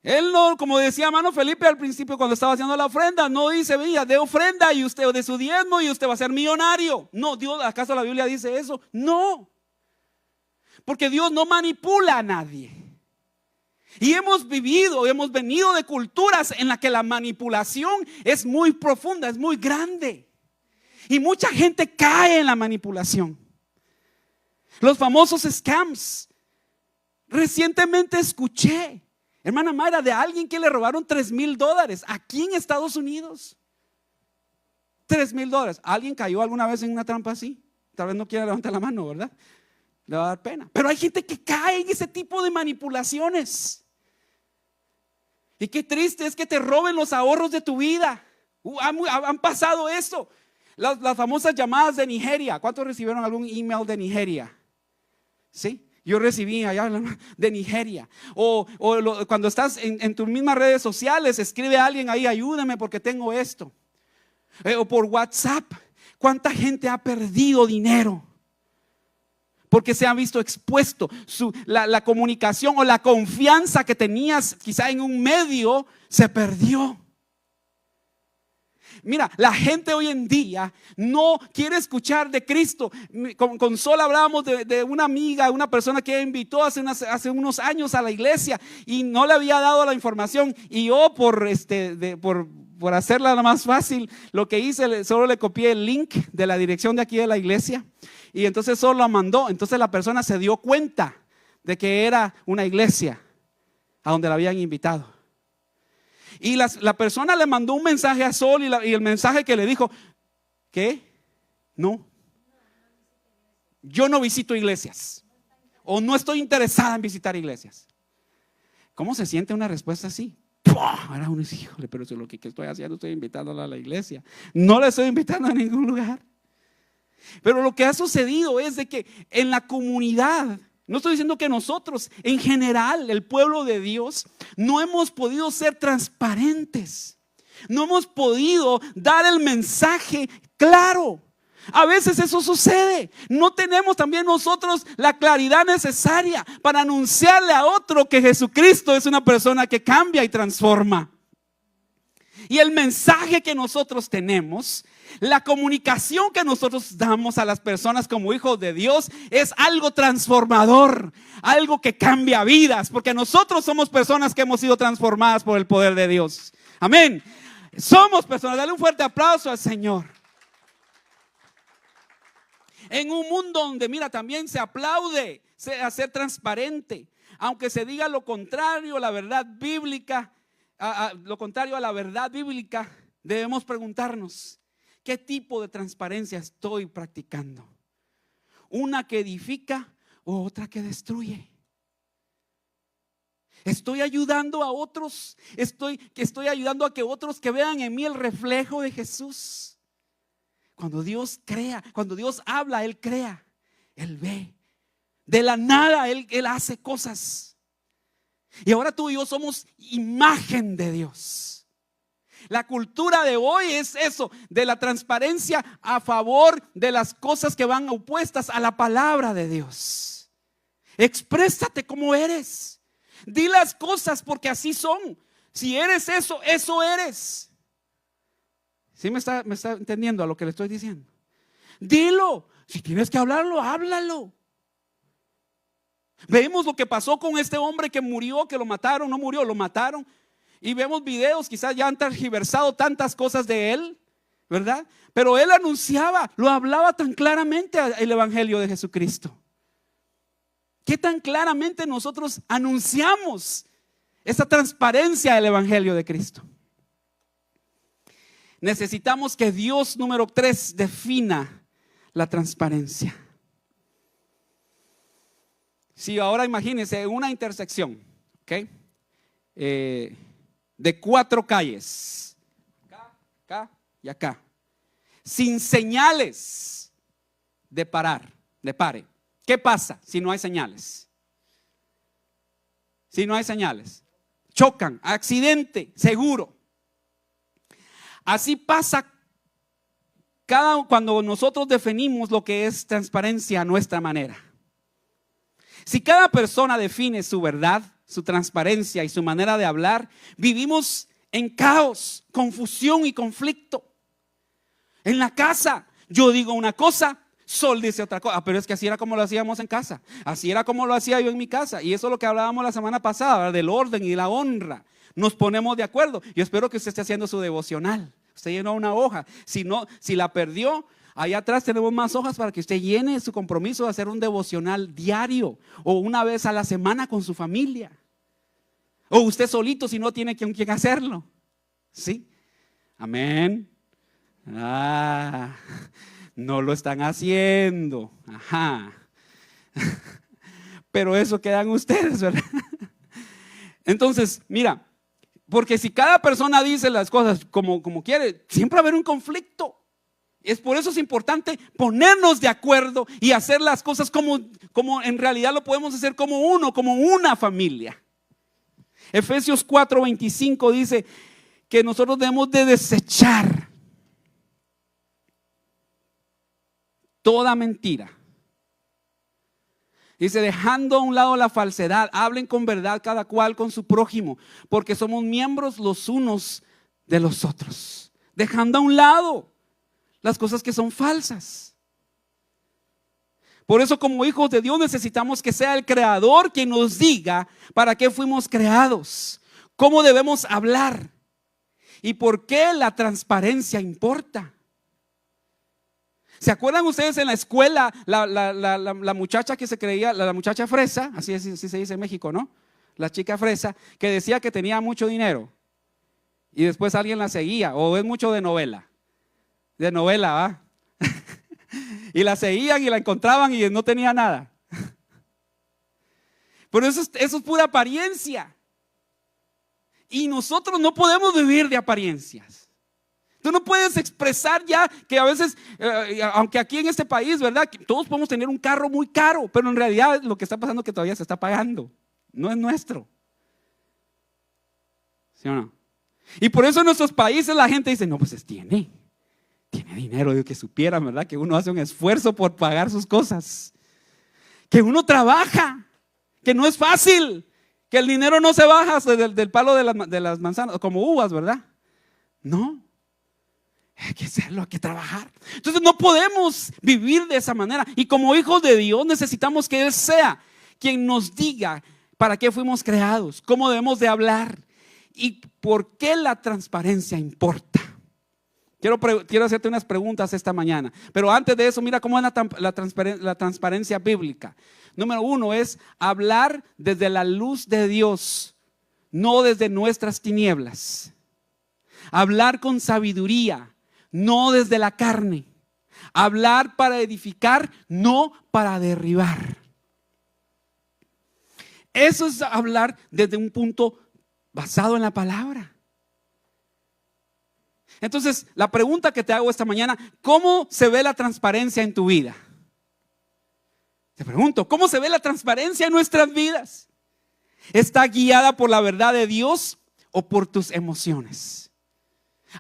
Él no, como decía hermano Felipe al principio cuando estaba haciendo la ofrenda, no dice, mira, de ofrenda y usted, o de su diezmo y usted va a ser millonario. No, Dios, ¿acaso la Biblia dice eso? No, porque Dios no manipula a nadie. Y hemos venido de culturas en las que la manipulación es muy profunda, es muy grande. Y mucha gente cae en la manipulación. Los famosos scams. Recientemente escuché, hermana Mayra, de alguien que le robaron $3,000 aquí en Estados Unidos. $3,000. ¿Alguien cayó alguna vez en una trampa así? Tal vez no quiera levantar la mano, ¿verdad? Le va a dar pena. Pero hay gente que cae en ese tipo de manipulaciones. Y qué triste es que te roben los ahorros de tu vida. Han pasado eso. Las famosas llamadas de Nigeria. ¿Cuántos recibieron algún email de Nigeria? ¿Sí? Yo recibí allá de Nigeria. Cuando estás en tus mismas redes sociales, escribe a alguien ahí, ayúdame porque tengo esto. O por WhatsApp. ¿Cuánta gente ha perdido dinero? Porque se han visto expuesto. La comunicación o la confianza que tenías quizá en un medio se perdió. Mira, la gente hoy en día no quiere escuchar de Cristo. Con Sol hablábamos de una amiga, una persona que invitó hace unos años a la iglesia y no le había dado la información. Y yo por hacerla más fácil, lo que hice, solo le copié el link de la dirección de aquí de la iglesia. Y entonces solo la mandó. Entonces la persona se dio cuenta de que era una iglesia a donde la habían invitado. Y la persona le mandó un mensaje a Sol y el mensaje que le dijo, ¿qué? No, yo no visito iglesias o no estoy interesada en visitar iglesias. ¿Cómo se siente una respuesta así? Ahora uno dice, híjole, pero eso es lo que estoy haciendo, estoy invitándola a la iglesia. No la estoy invitando a ningún lugar. Pero lo que ha sucedido es de que en la comunidad, no estoy diciendo que nosotros, en general, el pueblo de Dios, no hemos podido ser transparentes. No hemos podido dar el mensaje claro. A veces eso sucede. No tenemos también nosotros la claridad necesaria para anunciarle a otro que Jesucristo es una persona que cambia y transforma. Y el mensaje que nosotros tenemos, la comunicación que nosotros damos a las personas como hijos de Dios es algo transformador, algo que cambia vidas, porque nosotros somos personas que hemos sido transformadas por el poder de Dios. Amén. Somos personas. Dale un fuerte aplauso al Señor. En un mundo donde, mira, también se aplaude a ser transparente, aunque se diga lo contrario, la verdad bíblica. Lo contrario a la verdad bíblica, debemos preguntarnos, ¿qué tipo de transparencia estoy practicando? ¿Una que edifica o otra que destruye? ¿Estoy ayudando a otros? ¿Estoy ayudando a que otros que vean en mí el reflejo de Jesús? Cuando Dios crea, cuando Dios habla, Él crea, Él ve. De la nada Él hace cosas. Y ahora tú y yo somos imagen de Dios. La cultura de hoy es eso, de la transparencia a favor de las cosas que van opuestas a la palabra de Dios. Exprésate como eres. Di las cosas porque así son. Si eres eso, eso eres. ¿Sí me está entendiendo a lo que le estoy diciendo? Dilo. Si tienes que hablarlo, háblalo. Vemos lo que pasó con este hombre que murió, que lo mataron, no murió, lo mataron. Y vemos videos, quizás ya han tergiversado tantas cosas de él, ¿verdad? Pero él anunciaba, lo hablaba tan claramente el evangelio de Jesucristo. ¿Qué tan claramente nosotros anunciamos esa transparencia del evangelio de Cristo? Necesitamos que Dios, número 3, defina la transparencia. Si ahora imagínense una intersección, ¿ok? De 4 calles, acá y acá, sin señales de pare. ¿Qué pasa si no hay señales? Si no hay señales, chocan, accidente, seguro. Así pasa cuando nosotros definimos lo que es transparencia a nuestra manera. Si cada persona define su verdad, su transparencia y su manera de hablar, vivimos en caos, confusión y conflicto. En la casa, yo digo una cosa, Sol dice otra cosa. Pero es que así era como lo hacíamos en casa. Así era como lo hacía yo en mi casa. Y eso es lo que hablábamos la semana pasada, ¿verdad? Del orden y la honra. Nos ponemos de acuerdo. Yo espero que usted esté haciendo su devocional. Usted llenó una hoja. Si no, si la perdió, allá atrás tenemos más hojas para que usted llene su compromiso de hacer un devocional diario o una vez a la semana con su familia. O usted solito si no tiene con quién hacerlo. ¿Sí? Amén. No lo están haciendo. Ajá. Pero eso quedan ustedes, ¿verdad? Entonces, mira, porque si cada persona dice las cosas como quiere, siempre va a haber un conflicto. Por eso es importante ponernos de acuerdo y hacer las cosas como en realidad lo podemos hacer como uno, como una familia. Efesios 4:25 dice que nosotros debemos de desechar toda mentira. Dice, dejando a un lado la falsedad, hablen con verdad cada cual con su prójimo, porque somos miembros los unos de los otros. Dejando a un lado las cosas que son falsas. Por eso, como hijos de Dios, necesitamos que sea el Creador quien nos diga para qué fuimos creados, cómo debemos hablar y por qué la transparencia importa. ¿Se acuerdan ustedes en la escuela la muchacha que se creía, la muchacha fresa, así se dice en México, ¿no? La chica fresa, que decía que tenía mucho dinero y después alguien la seguía, o es mucho de novela, ¿va? Y la seguían y la encontraban y no tenía nada. Pero eso es pura apariencia. Y nosotros no podemos vivir de apariencias. Tú no puedes expresar ya que a veces, aunque aquí en este país, ¿verdad? Todos podemos tener un carro muy caro, pero en realidad lo que está pasando es que todavía se está pagando. No es nuestro. ¿Sí o no? Y por eso en nuestros países la gente dice, no, pues tiene dinero. Digo, que supieran, ¿verdad? Que uno hace un esfuerzo por pagar sus cosas. Que uno trabaja, que no es fácil. Que el dinero no se baja del palo de las manzanas, como uvas, ¿verdad? No. Hay que hacerlo, hay que trabajar. Entonces no podemos vivir de esa manera. Y como hijos de Dios necesitamos que Él sea quien nos diga para qué fuimos creados, cómo debemos de hablar y por qué la transparencia importa. Quiero hacerte unas preguntas esta mañana. Pero antes de eso, mira cómo es la transparencia bíblica. Número 1 es hablar desde la luz de Dios, no desde nuestras tinieblas. Hablar con sabiduría, no desde la carne. Hablar para edificar, no para derribar. Eso es hablar desde un punto basado en la palabra. Entonces, la pregunta que te hago esta mañana, ¿cómo se ve la transparencia en tu vida? Te pregunto, ¿cómo se ve la transparencia en nuestras vidas? ¿Está guiada por la verdad de Dios o por tus emociones?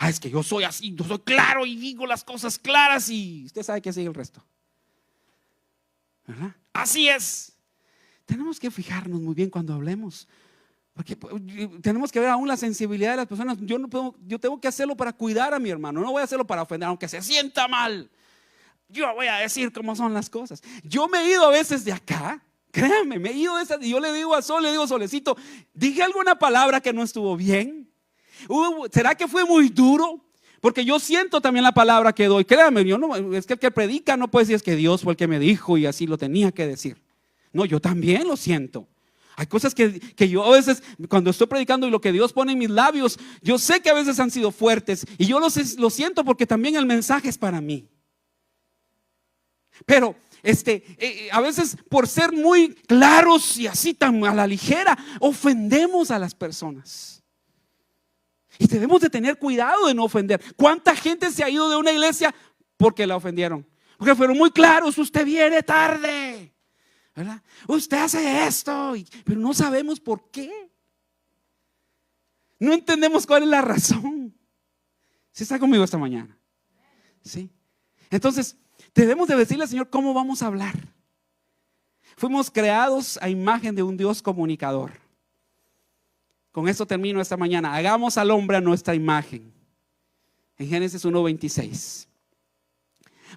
Es que yo soy así, yo soy claro y digo las cosas claras y usted sabe que sigue el resto, ¿verdad? Así es. Tenemos que fijarnos muy bien cuando hablemos, porque tenemos que ver aún la sensibilidad de las personas. Yo tengo que hacerlo para cuidar a mi hermano, no voy a hacerlo para ofender, aunque se sienta mal. Yo voy a decir cómo son las cosas. Yo me he ido a veces de acá, créanme, me he ido de y yo le digo a Sol, le digo, Solecito, dije alguna palabra que no estuvo bien. ¿Será que fue muy duro? Porque yo siento también la palabra que doy. Créanme, es que el que predica no puede decir es que Dios fue el que me dijo y así lo tenía que decir. No, yo también lo siento. Hay cosas que yo a veces cuando estoy predicando y lo que Dios pone en mis labios, yo sé que a veces han sido fuertes y yo lo siento porque también el mensaje es para mí. Pero a veces por ser muy claros y así tan a la ligera ofendemos a las personas. Y debemos de tener cuidado de no ofender. ¿Cuánta gente se ha ido de una iglesia porque la ofendieron? Porque fueron muy claros, usted viene tarde, ¿verdad? Usted hace esto, pero no sabemos por qué. No entendemos cuál es la razón. ¿Sí está conmigo esta mañana? ¿Sí? Entonces, debemos de decirle al Señor cómo vamos a hablar. Fuimos creados a imagen de un Dios comunicador. Con esto termino esta mañana. Hagamos al hombre a nuestra imagen. En Génesis 1:26.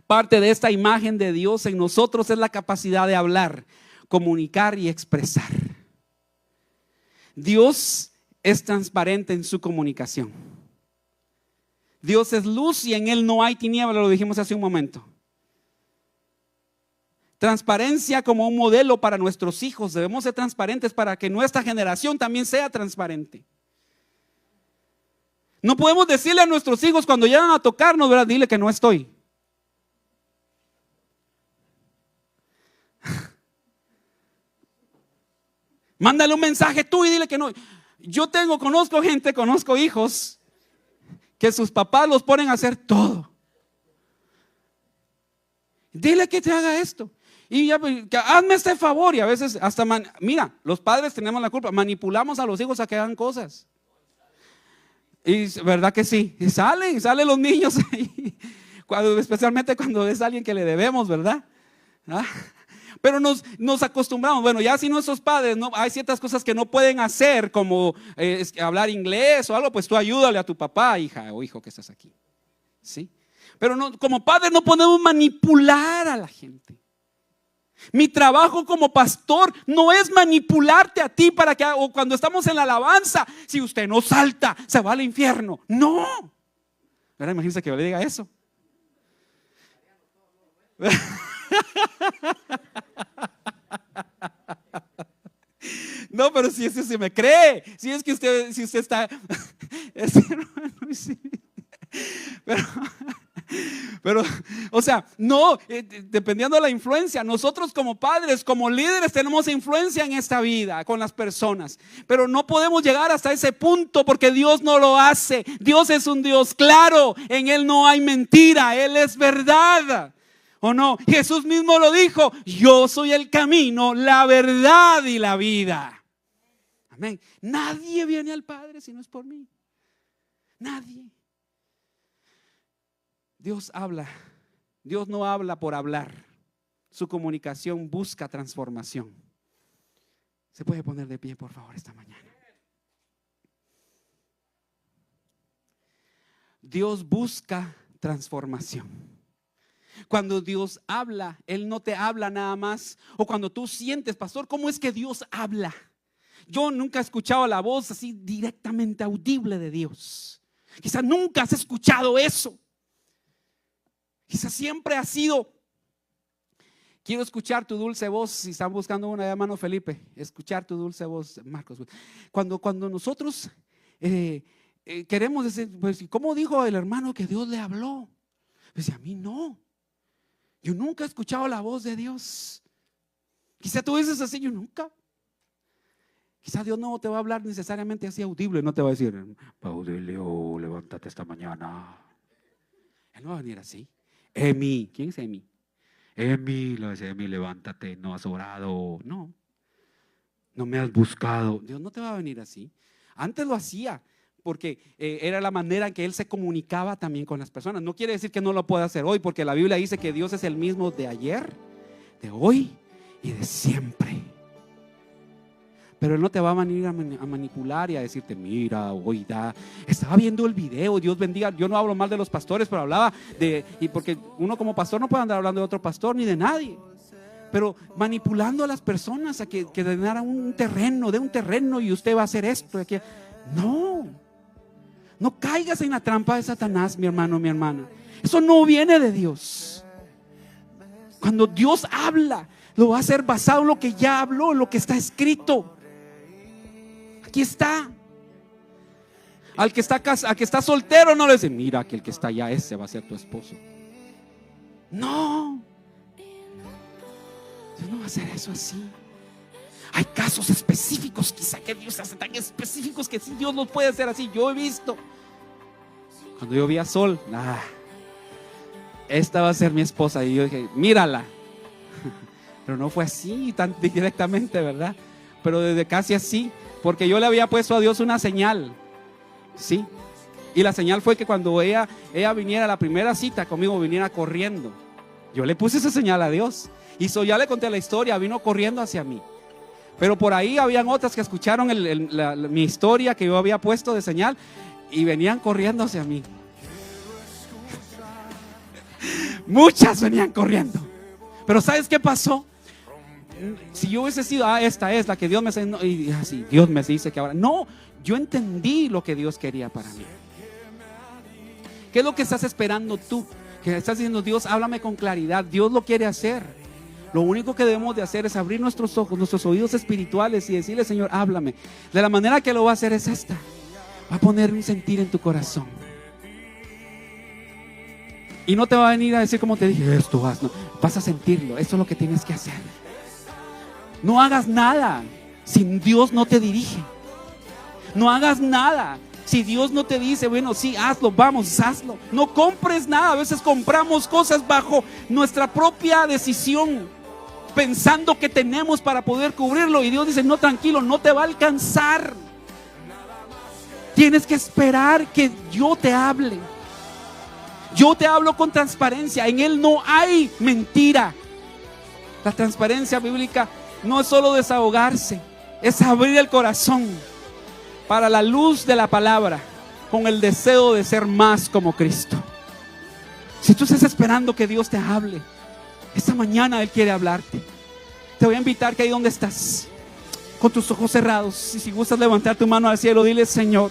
Parte de esta imagen de Dios en nosotros es la capacidad de hablar, comunicar y expresar. Dios es transparente en su comunicación. Dios es luz y en Él no hay tiniebla, lo dijimos hace un momento. Transparencia como un modelo para nuestros hijos. Debemos ser transparentes para que nuestra generación también sea transparente. No podemos decirle a nuestros hijos cuando llegan a tocarnos, ¿verdad? Dile que no estoy. Mándale un mensaje tú y dile que no. Yo conozco hijos que sus papás los ponen a hacer todo. Dile que te haga esto. Y ya, hazme este favor. Y a veces hasta, mira, los padres tenemos la culpa. Manipulamos a los hijos a que hagan cosas. Y verdad que sí. Y salen los niños ahí. Especialmente cuando es alguien que le debemos, ¿verdad? ¿Ah? Pero nos acostumbramos. Bueno, ya si nuestros padres, no, hay ciertas cosas que no pueden hacer, como hablar inglés o algo, pues tú ayúdale a tu papá, hija o hijo que estás aquí. ¿Sí? Pero no, como padres no podemos manipular a la gente. Mi trabajo como pastor no es manipularte a ti para que, o cuando estamos en la alabanza, si usted no salta, se va al infierno. No. Ahora imagínense que yo le diga eso. No, pero si es que se me cree, si es que usted está, pero, o sea, no, dependiendo de la influencia, nosotros como padres, como líderes tenemos influencia en esta vida con las personas, pero no podemos llegar hasta ese punto porque Dios no lo hace. Dios es un Dios claro, en Él no hay mentira, Él es verdad. ¿O no? Jesús mismo lo dijo: yo soy el camino, la verdad y la vida. Amén. Nadie viene al Padre si no es por mí. Nadie. Dios habla. Dios no habla por hablar. Su comunicación busca transformación. ¿Se puede poner de pie, por favor, esta mañana? Dios busca transformación. Cuando Dios habla, Él no te habla nada más. O cuando tú sientes, pastor, ¿cómo es que Dios habla? Yo nunca he escuchado la voz así directamente audible de Dios. Quizás nunca has escuchado eso. Quizás siempre ha sido: quiero escuchar tu dulce voz. Si están buscando una, hermano Felipe, escuchar tu dulce voz, Marcos. Cuando nosotros queremos decir, pues, ¿cómo dijo el hermano que Dios le habló? Pues a mí no. Yo nunca he escuchado la voz de Dios. Quizá tú dices así: yo nunca. Quizá Dios no te va a hablar necesariamente así audible. No te va a decir: Baudilio, levántate esta mañana. Él no va a venir así. Emi, ¿quién es Emi? Emi, lo dice: Emi, levántate, no has orado. No me has buscado. Dios no te va a venir así. Antes lo hacía porque era la manera en que Él se comunicaba también con las personas. No quiere decir que no lo pueda hacer hoy, porque la Biblia dice que Dios es el mismo de ayer, de hoy y de siempre. Pero Él no te va a venir a manipular y a decirte: mira, hoy da. Estaba viendo el video, Dios bendiga. Yo no hablo mal de los pastores, pero hablaba y porque uno como pastor no puede andar hablando de otro pastor ni de nadie. Pero manipulando a las personas a que den un terreno y usted va a hacer esto. No caigas en la trampa de Satanás, mi hermano, mi hermana. Eso no viene de Dios. Cuando Dios habla, lo va a hacer basado en lo que ya habló, en lo que está escrito. Aquí está. Al que está soltero no le dice: mira, que el que está allá, ese va a ser tu esposo. No. Dios no va a hacer eso así. Hay casos específicos, quizá que Dios hace tan específicos que sí, Dios los puede hacer así. Yo he visto, cuando yo vi a Sol, esta va a ser mi esposa, y yo dije: mírala. Pero no fue así tan directamente, ¿verdad? Pero desde casi así, porque yo le había puesto a Dios una señal. Sí. Y la señal fue que cuando ella viniera a la primera cita conmigo, viniera corriendo. Yo le puse esa señal a Dios. Y ya le conté la historia, vino corriendo hacia mí. Pero por ahí habían otras que escucharon mi historia que yo había puesto de señal y venían corriendo hacia mí. Muchas venían corriendo. Pero ¿sabes qué pasó? Si yo hubiese sido, esta es la que Dios me dice, no, y así, Dios me dice que ahora. No, yo entendí lo que Dios quería para mí. ¿Qué es lo que estás esperando tú? Que estás diciendo, Dios, háblame con claridad. Dios lo quiere hacer. Lo único que debemos de hacer es abrir nuestros ojos, nuestros oídos espirituales y decirle, Señor, háblame. De la manera que lo va a hacer es esta. Va a poner un sentir en tu corazón. Y no te va a venir a decir como te dije, esto vas, no. Vas a sentirlo, eso es lo que tienes que hacer. No hagas nada si Dios no te dirige. No hagas nada si Dios no te dice, bueno, sí, hazlo, vamos, hazlo. No compres nada. A veces compramos cosas bajo nuestra propia decisión, pensando que tenemos para poder cubrirlo. Y Dios dice, no, tranquilo, no te va a alcanzar. Tienes que esperar que yo te hable. Yo te hablo con transparencia. En Él no hay mentira. La transparencia bíblica no es solo desahogarse, es abrir el corazón para la luz de la palabra, con el deseo de ser más como Cristo. Si tú estás esperando que Dios te hable, esta mañana Él quiere hablarte. Te voy a invitar que ahí donde estás, con tus ojos cerrados, y si gustas levantar tu mano al cielo, dile, Señor,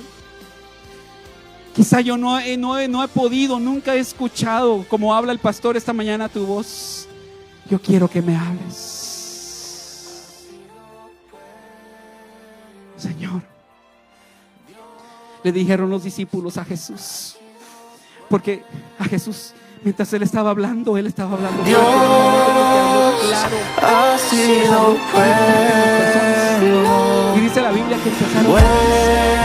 quizá yo no he podido, nunca he escuchado como habla el pastor esta mañana tu voz. Yo quiero que me hables, Señor. Le dijeron los discípulos a Jesús, porque a Jesús, mientras Él estaba hablando Dios claro. ha sido bueno. Y dice la Biblia que empezaron